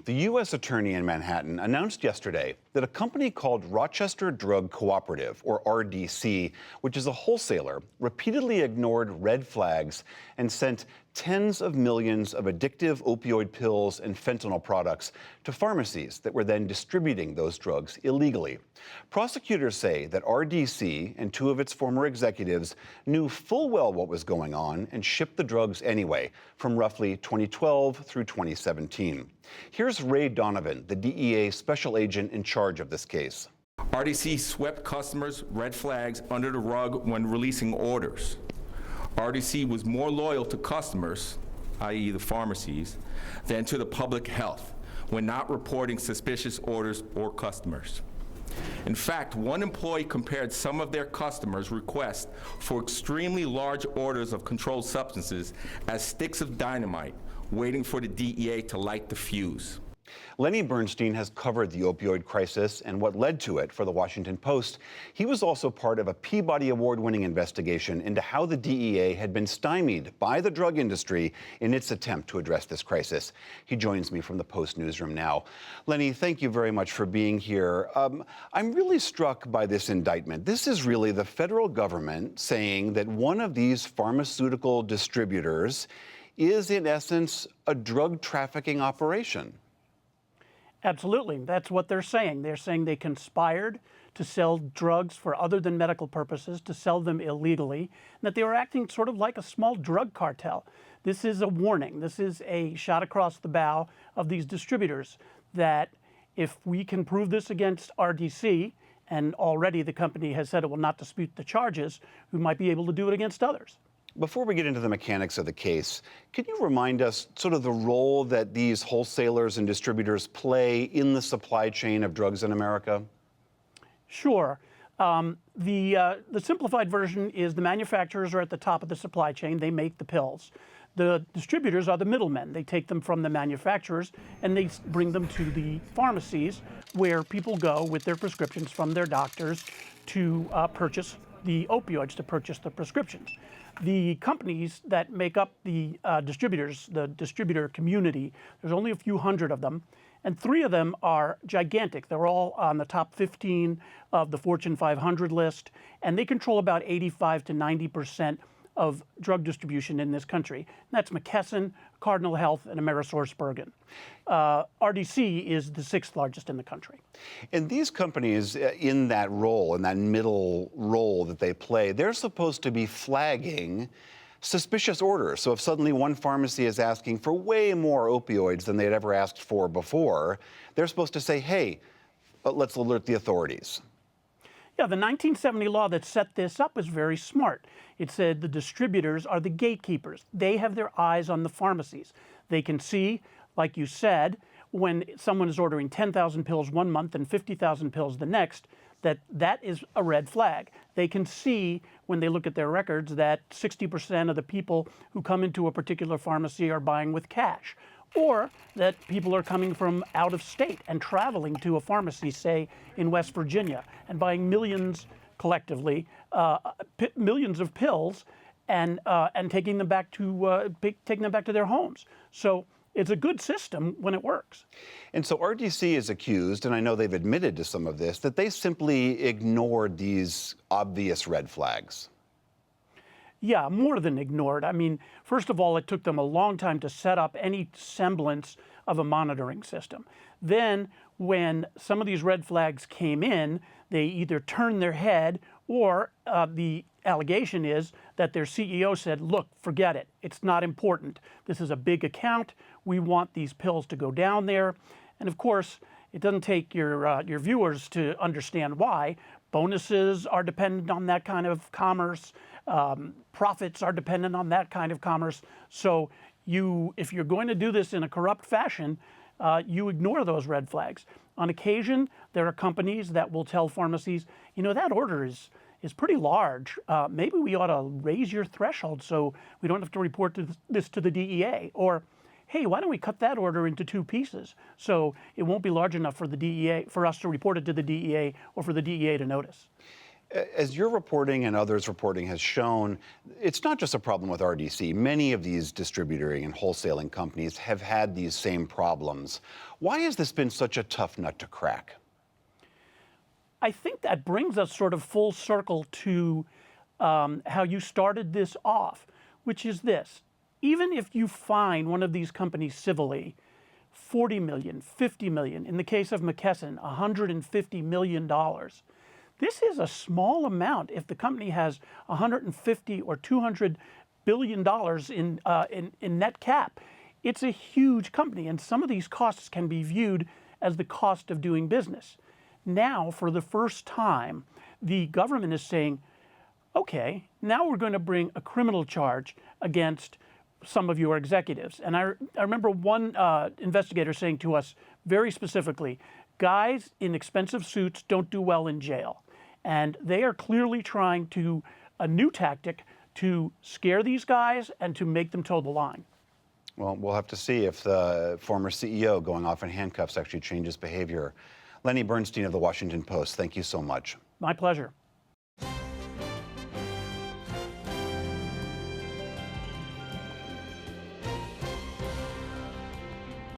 The U.S. Attorney in Manhattan announced yesterday that a company called Rochester Drug Cooperative, or RDC, which is a wholesaler, repeatedly ignored red flags and sent tens of millions of addictive opioid pills and fentanyl products to pharmacies that were then distributing those drugs illegally. Prosecutors say that RDC and two of its former executives knew full well what was going on and shipped the drugs anyway, from roughly 2012 through 2017. Here's Ray Donovan, the DEA special agent in charge of this case. RDC swept customers' red flags under the rug when releasing orders. RDC was more loyal to customers, i.e. the pharmacies, than to the public health when not reporting suspicious orders or customers. In fact, one employee compared some of their customers' requests for extremely large orders of controlled substances as sticks of dynamite waiting for the DEA to light the fuse. Lenny Bernstein has covered the opioid crisis and what led to it for the Washington Post. He was also part of a Peabody Award-winning investigation into how the DEA had been stymied by the drug industry in its attempt to address this crisis. He joins me from the Post newsroom now. Lenny, thank you very much for being here. I'm really struck by this indictment. This is really the federal government saying that one of these pharmaceutical distributors is, in essence, a drug trafficking operation. Absolutely. That's what they're saying. They're saying they conspired to sell drugs for other than medical purposes, to sell them illegally, and that they were acting sort of like a small drug cartel. This is a warning. This is a shot across the bow of these distributors that if we can prove this against RDC, and already the company has said it will not dispute the charges, we might be able to do it against others. Before we get into the mechanics of the case, can you remind us sort of the role that these wholesalers and distributors play in the supply chain of drugs in America? Sure. The simplified version is the manufacturers are at the top of the supply chain. They make the pills. The distributors are the middlemen. They take them from the manufacturers and they bring them to the pharmacies where people go with their prescriptions from their doctors to purchase the opioids, to purchase the prescriptions. The companies that make up the distributors, the distributor community, there's only a few hundred of them, and 3 of them are gigantic. They're all on the top 15 of the Fortune 500 list, and they control about 85 to 90% of drug distribution in this country. And that's McKesson, Cardinal Health, and AmerisourceBergen. RDC is the 6th largest in the country. And these companies in that role, in that middle role that they play, they're supposed to be flagging suspicious orders. So if suddenly one pharmacy is asking for way more opioids than they'd ever asked for before, they're supposed to say, hey, let's alert the authorities. Yeah, the 1970 law that set this up was very smart. It said the distributors are the gatekeepers. They have their eyes on the pharmacies. They can see, like you said, when someone is ordering 10,000 pills one month and 50,000 pills the next, that is a red flag. They can see when they look at their records that 60% of the people who come into a particular pharmacy are buying with cash, or that people are coming from out of state and traveling to a pharmacy, say in West Virginia, and buying millions collectively, millions of pills, and taking them back to their homes. So it's a good system when it works. And so RDC is accused, and I know they've admitted to some of this, that they simply ignored these obvious red flags. Yeah, more than ignored. I mean, first of all, it took them a long time to set up any semblance of a monitoring system. Then, when some of these red flags came in, they either turned their head or the allegation is that their CEO said, look, forget it. It's not important. This is a big account. We want these pills to go down there. And of course, it doesn't take your viewers to understand why. Bonuses are dependent on that kind of commerce. Profits are dependent on that kind of commerce. So if you're going to do this in a corrupt fashion, you ignore those red flags. On occasion, there are companies that will tell pharmacies, you know, that order is pretty large. Maybe we ought to raise your threshold so we don't have to report this to the DEA. Or, hey, why don't we cut that order into 2 pieces so it won't be large enough for the DEA, for us to report it to the DEA or for the DEA to notice. As your reporting and others' reporting has shown, it's not just a problem with RDC. Many of these distributing and wholesaling companies have had these same problems. Why has this been such a tough nut to crack? I think that brings us sort of full circle to how you started this off, which is this. Even if you fine one of these companies civilly, $40 million, $50 million, in the case of McKesson, $150 million, this is a small amount if the company has $150 or $200 billion in net cap. It's a huge company, and some of these costs can be viewed as the cost of doing business. Now, for the first time, the government is saying, okay, now we're going to bring a criminal charge against some of your executives. And I remember one investigator saying to us very specifically, guys in expensive suits don't do well in jail. And they are clearly trying to, a new tactic to scare these guys and to make them toe the line. Well, we'll have to see if the former CEO going off in handcuffs actually changes behavior. Lenny Bernstein of the Washington Post, thank you so much. My pleasure.